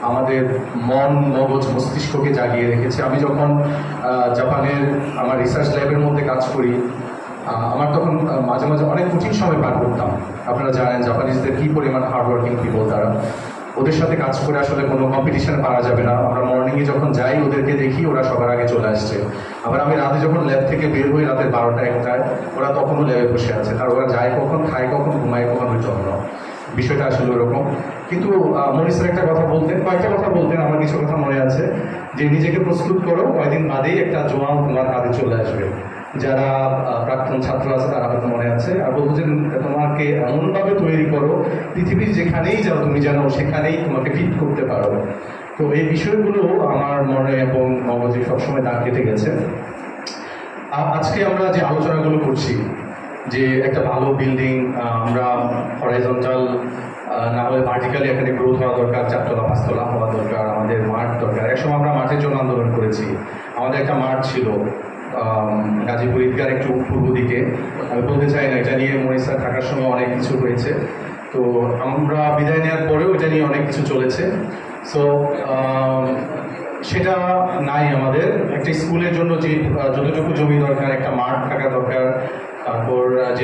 আমাদের মন মগজ মস্তিষ্ককে জাগিয়ে রেখেছে। আমি যখন জাপানের আমার রিসার্চ ল্যাবের মধ্যে কাজ করি, আমার তখন মাঝে মাঝে অনেক কঠিন সময় পার করতাম। আপনারা জানেন জাপানিজদের কি পরিমাণ হার্ডওয়ার্কিং পিপল তারা। ওদের সাথে কাজ করে আসলে কোনো কম্পিটিশনে পারা যাবে না। আমরা মর্নিংয়ে যখন যাই ওদেরকে দেখি ওরা সবার আগে চলে আসছে। আবার আমি রাতে যখন ল্যাব থেকে বের হই রাতের 12টা-1টায়, ওরা তখনও ল্যাবে বসে আছে। আর ওরা যায় কখন, খায় কখন, ঘুমায় কখন, ওই জন্য বিষয়টা আসলে ওরকম। কিন্তু মনিসের একটা কথা বলতেন, কয়েকটা কথা বলতেন, আমার কিছু কথা মনে আছে যে নিজেকে প্রস্তুত করো, কয়েকদিন বাদেই একটা জোয়ান তোমার কাঁধে চলে আসবে। যারা প্রাক্তন ছাত্র আছে তারা হয়তো মনে আছে। আর বলবো যে তোমাকে এমনভাবে তৈরি করো পৃথিবীর যেখানেই যাও তুমি যেন সেখানেই তোমাকে ফিট করতে পারো। তো এই বিষয়গুলো আমার মনে এবং মগজে সবসময় দাগ কেটে গেছে। আজকে আমরা যে আলোচনাগুলো করছি যে একটা ভালো বিল্ডিং আমরা হরাইজন্টাল না হলে ভার্টিক্যালি এখানে গ্রোথ হওয়া দরকার, 4তলা 5তলা হওয়া দরকার, আমাদের মাঠ দরকার। একসময় আমরা মাঠের জন্য আন্দোলন করেছি। আমাদের একটা মাঠ ছিল গাজীপুর ঈদগার একটু পূর্ব দিকে। আমি বলতে চাই না, এটা নিয়ে মনিসা থাকার সময় অনেক কিছু হয়েছে। তো আমরা বিদায় নেওয়ার পরেও এটা নিয়ে অনেক কিছু চলেছে। সো সেটা নাই আমাদের। একটা স্কুলের জন্য যে যতটুকু জমি দরকার, একটা মাঠ থাকা দরকার, তারপর